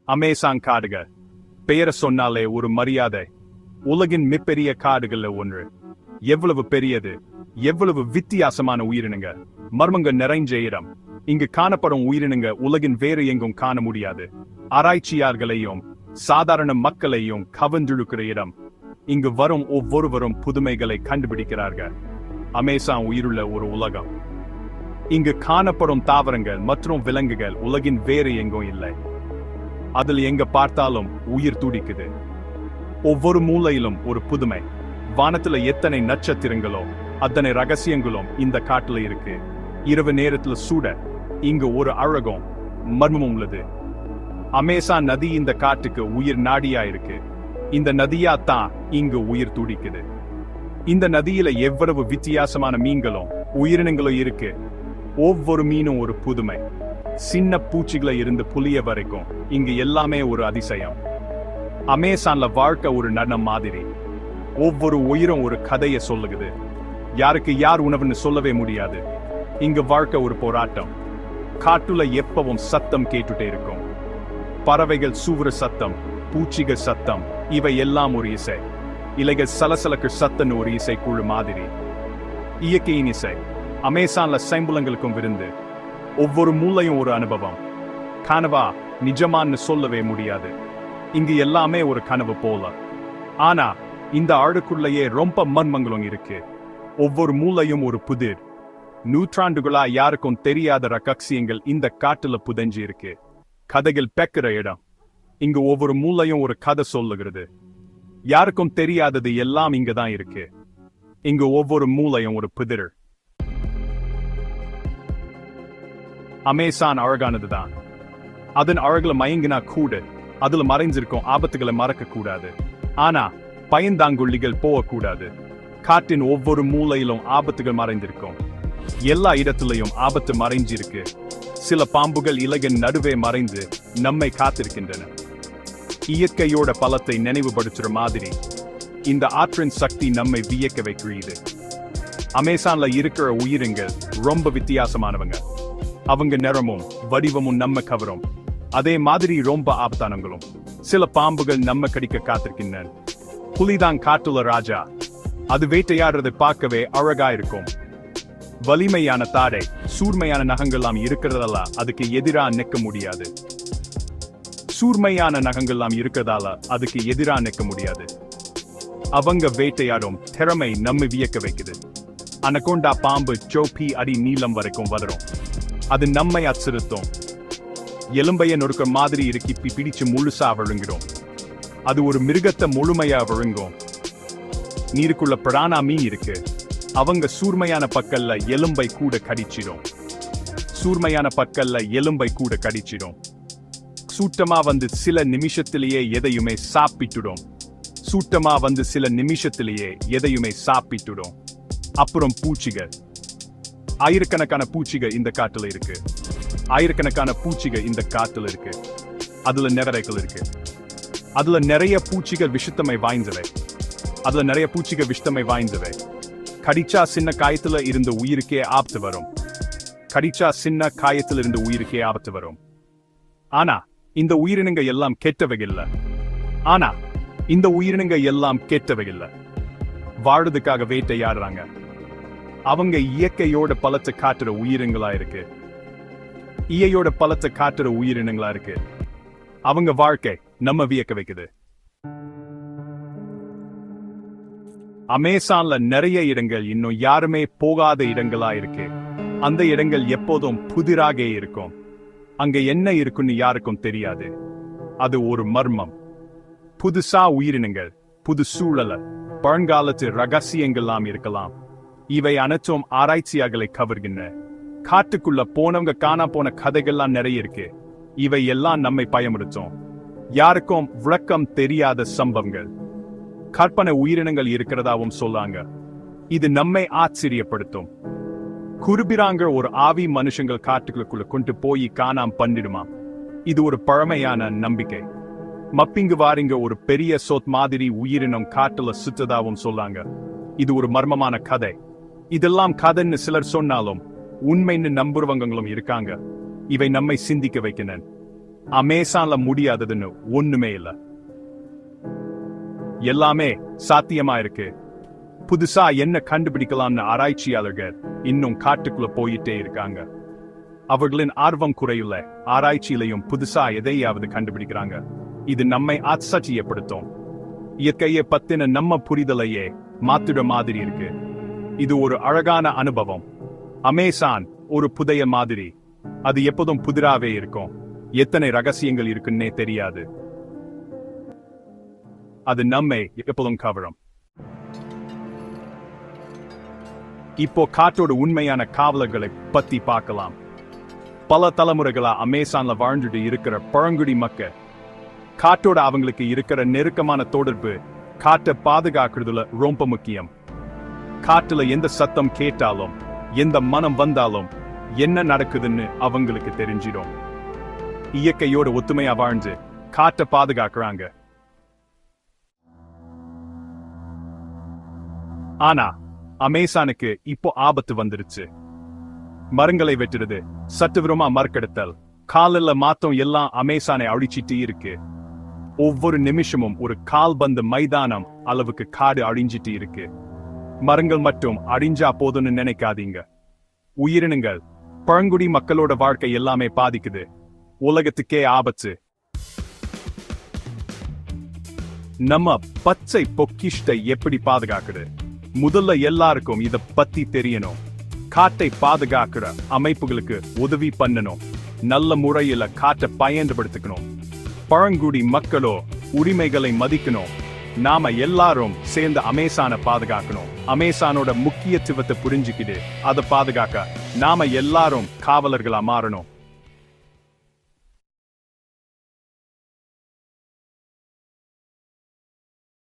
Amazon காடுகள் பெயரை சொன்னாலே ஒரு மரியாதை. உலகின் மிகப்பெரிய காடுகள்ல ஒன்று. எவ்வளவு பெரியது, எவ்வளவு வித்தியாசமான உயிரினங்க, மர்மங்க நிறைஞ்ச இடம். இங்கு காணப்படும் உயிரினங்க உலகின் வேறு எங்கும் காண முடியாது. ஆராய்ச்சியாளர்களையும் சாதாரண மக்களையும் கவர்ந்திழுக்கிற இடம். இங்கு வரும் ஒவ்வொருவரும் புதுமைகளை கண்டுபிடிக்கிறார்கள். அமேசான் உயிருள்ள ஒரு உலகம். இங்கு காணப்படும் தாவரங்கள் மற்றும் விலங்குகள் உலகின் வேறு எங்கும் இல்லை. அதில் எங்க பார்த்தாலும் உயிர் துடிக்குது. ஒவ்வொரு மூலையிலும் ஒரு புதுமை. வானத்துல எத்தனை நட்சத்திரங்களோ அத்தனை ரகசியங்களும் இந்த காட்டுல இருக்கு. இரவு நேரத்துல சூட இங்கு ஒரு அழகும் மர்மமும் உள்ளது. அமேசான் நதி இந்த காட்டுக்கு உயிர் நாடியா இருக்கு. இந்த நதியா தான் இங்கு உயிர் துடிக்குது. இந்த நதியில எவ்வளவு வித்தியாசமான மீன்களும் உயிரினங்களும் இருக்கு. ஒவ்வொரு மீனும் ஒரு புதுமை. சின்ன பூச்சிகளை இருந்து புலிய வரைக்கும் இங்கு எல்லாமே ஒரு அதிசயம். அமேசான்ல வாழ்க்கை ஒரு நடனம் மாதிரி. ஒவ்வொரு உயிரும் ஒரு கதையை சொல்லுகுது. யாருக்கு யார் உணவுன்னு சொல்லவே முடியாது. இங்கு வாழ்க்கை ஒரு போராட்டம். காட்டுல எப்பவும் சத்தம் கேட்டுட்டே இருக்கும். பறவைகள் சூவுற சத்தம், பூச்சிகள் சத்தம், இவை எல்லாம் ஒரு இசை. இலைகள் சலசலக்கு சத்தன்னு ஒரு இசை குழு மாதிரி. இயற்கையின் இசை. அமேசான்ல சைம்புலங்களுக்கும் விருந்து. ஒவ்வொரு மூலையும் ஒரு அனுபவம். கனவா நிஜமான்னு சொல்லவே முடியாது. இங்கு எல்லாமே ஒரு கனவு போல. ஆனா இந்த ஆளுக்குள்ளேயே ரொம்ப மர்மங்களும் இருக்கு. ஒவ்வொரு மூலையும் ஒரு புதிர். நூற்றாண்டுகளா யாருக்கும் தெரியாத ரகசியங்கள் இந்த காட்டுல புதைஞ்சு இருக்கு. கதைகள் பெக்கிற இடம். இங்கு ஒவ்வொரு மூலையும் ஒரு கதை சொல்லுகிறது. யாருக்கும் தெரியாதது எல்லாம் இங்கதான் இருக்கு. இங்கு ஒவ்வொரு மூலையும் ஒரு புதிர். அமேசான் அழகானதுதான். அதன் அழகுல மயங்கினா கூட அதுல மறைஞ்சிருக்கும் ஆபத்துகளை மறக்க கூடாது. ஆனா பயந்தாங்குள்ளிகள் போகக்கூடாது. காட்டின் ஒவ்வொரு மூலையிலும் ஆபத்துகள் மறைந்திருக்கும். எல்லா இடத்திலையும் ஆபத்து மறைஞ்சிருக்கு. சில பாம்புகள் இலகின் நடுவே மறைந்து நம்மை காத்திருக்கின்றன. இயற்கையோட பலத்தை நினைவுபடுத்துற மாதிரி இந்த ஆற்றின் சக்தி நம்மை வியக்க வைக்கிறது. அமேசான்ல இருக்கிற உயிரினங்கள் ரொம்ப வித்தியாசமானவங்க. அவங்க நிறமும் வடிவமும் நம்ம கவரும். அதே மாதிரி ரொம்ப ஆபத்தானங்களும். சில பாம்புகள் நம்ம கடிக்க காத்திருக்கின்றன. புலிதான் காட்டுல ராஜா. அது வேட்டையாடுறதை பார்க்கவே அழகா இருக்கும். வலிமையான தாடை, சூர்மையான நகங்கள்லாம் இருக்கிறதால அதுக்கு எதிரா நிற்க முடியாது. சூர்மையான நகங்கள்லாம் இருக்கிறதால அதுக்கு எதிரா நிற்க முடியாது. அவங்க வேட்டையாடும் திறமை நம்ம வியக்க வைக்குது. அனகோண்டா பாம்பு சோப்பி அடி நீளம் வரைக்கும் வளரும். அது நம்மை அச்சுறுத்தும். எலும்பைய நொறுக்க மாதிரி இறுக்கி பிடிச்சு முழுசா விழுங்கிறோம். அது ஒரு மிருகத்தை முழுமையா விழுங்கும். நீருக்குள்ள பிராணா மீன் இருக்கு. அவங்க சூர்மையான பக்கல்ல எலும்பை கூட கடிச்சிடும். சூர்மையான பக்கல்ல எலும்பை கூட கடிச்சிடும். சூட்டமா வந்து சில நிமிஷத்திலேயே எதையுமே சாப்பிட்டுடும். சூட்டமா வந்து சில நிமிஷத்திலேயே எதையுமே சாப்பிட்டுடும். அப்புறம் பூச்சிகள். ஆயிரக்கணக்கான பூச்சிகள் இந்த காட்டுல இருக்கு. ஆயிரக்கணக்கான பூச்சிகள் இந்த காட்டுல இருக்கு. அதுல நிறைகள் இருக்கு. அதுல நிறைய பூச்சிகள் விஷத்தமை வாய்ந்தவை. கடிச்சா சின்ன காயத்துல இருந்து உயிருக்கே ஆபத்து வரும். ஆனா இந்த உயிரினங்க எல்லாம் கெட்டவை இல்ல. வாழுறதுக்காக வேட்டையாடுறாங்க. அவங்க இயற்கையோட பலத்தை காட்டுற உயிரினங்களா இருக்கு. அவங்க வாழ்க்கை நம்ம வியக்க வைக்குது. அமேசான்ல நிறைய இடங்கள் இன்னும் யாருமே போகாத இடங்களா இருக்கு. அந்த இடங்கள் எப்போதும் புதிராக இருக்கும். அங்க என்ன இருக்குன்னு யாருக்கும் தெரியாது. அது ஒரு மர்மம். புதுசா உயிரினங்கள், புது சூழல, பழங்காலத்து ரகசியங்கள்லாம் இருக்கலாம். இவை அனைத்தும் ஆராய்ச்சியாளர்களை கவர்கின்றன. காட்டுக்குள்ள போனவங்க காணா போன கதைகள்லாம் நிறைய இருக்கு. இவை எல்லாம் நம்மை பயமுறுத்தும். யாருக்கும் விளக்கம் தெரியாத சம்பவங்கள். கற்பனை உயிரினங்கள் இருக்கிறதாவும் சொல்லாங்க. இது நம்மை ஆச்சரியப்படுத்தும். குருபிராங்க ஒரு ஆவி மனுஷங்கள் காட்டுக்குள்ள கொண்டு போய் காணாம பண்ணிடுமா. இது ஒரு பழமையான நம்பிக்கை. மப்பிங்கு வாரிங்க ஒரு பெரிய சோத் மாதிரி உயிரினம் காட்டுல சுத்ததாவும் சொல்லாங்க. இது ஒரு மர்மமான கதை. இதெல்லாம் கதைன்னு சிலர் சொன்னாலும் உண்மைன்னு நம்புறவங்களும் இருக்காங்க. இவை நம்மை சிந்திக்க வைக்கின்றன. அமேசான்ல முடியாததுன்னு ஒண்ணுமே இல்ல. எல்லாமே சாத்தியமா இருக்கு. புதுசா என்ன கண்டுபிடிக்கலாம்னு ஆராய்ச்சியாளர்கள் இன்னும் காட்டுக்குள்ள போயிட்டே இருக்காங்க. அவர்களின் ஆர்வம் குறையுள்ள ஆராய்ச்சியிலையும் புதுசா எதையாவது கண்டுபிடிக்கிறாங்க. இது நம்மை ஆச்சரியப்படுத்தும். இயற்கையை பத்தின நம்ம புரிதலையே மாத்திட மாதிரி இருக்கு. இது ஒரு அழகான அனுபவம். அமேசான் ஒரு புதைய மாதிரி. அது எப்போதும் புதிராவே இருக்கும். எத்தனை ரகசியங்கள் இருக்குன்னே தெரியாது. அது நம்மை எப்போதும் கவரும். இப்போ காட்டோட உண்மையான காவலர்களை பத்தி பார்க்கலாம். பல தலைமுறைகளா அமேசான்ல வாழ்ந்துட்டு இருக்கிற பழங்குடி மக்கள். காட்டோட அவங்களுக்கு இருக்கிற நெருக்கமான தொடர்பு காட்டை பாதுகாக்கிறதுல ரொம்ப முக்கியம். காட்டுல எந்த சத்தம் கேட்டாலும் எந்த மனம் வந்தாலும் என்ன நடக்குதுன்னு அவங்களுக்கு தெரிஞ்சிடும். இயற்கையோட ஒத்துமையா வாழ்ந்து காட்டை பாதுகாக்கிறாங்க. ஆனா அமேசானுக்கு இப்போ ஆபத்து வந்துருச்சு. மரங்களை வெட்டுறது, சட்டவிரோதமா மரக்கெடுத்தல், காலில் மாத்தம் எல்லாம் அமேசானை அழிச்சிட்டு இருக்கு. ஒவ்வொரு நிமிஷமும் ஒரு கால்பந்து மைதானம் அளவுக்கு காடு அழிஞ்சிட்டு இருக்கு. மரங்கள் மட்டும் அழிஞ்சா போதும்னு நினைக்காதீங்க. உயிரினங்கள், பழங்குடி மக்களோட வாழ்க்கை எல்லாமே பாதிக்குது. உலகத்துக்கே ஆபத்து. நம்ம பச்சை பொக்கிஷ்டை எப்படி பாதுகாக்குது? முதல்ல எல்லாருக்கும் இத பத்தி தெரியணும். காட்டை பாதுகாக்கிற அமைப்புகளுக்கு உதவி பண்ணணும். நல்ல முறையில காட்டை பயன்படுத்திக்கணும். பழங்குடி மக்களோ உரிமைகளை மதிக்கணும். நாம எல்லாரும் சேர்ந்து அமேசானை பாதுகாக்கணும். அமேசானோட முக்கியத்துவத்தை புரிஞ்சுக்கிட்டு அதை பாதுகாக்க நாம எல்லாரும் காவலர்களா மாறணும்.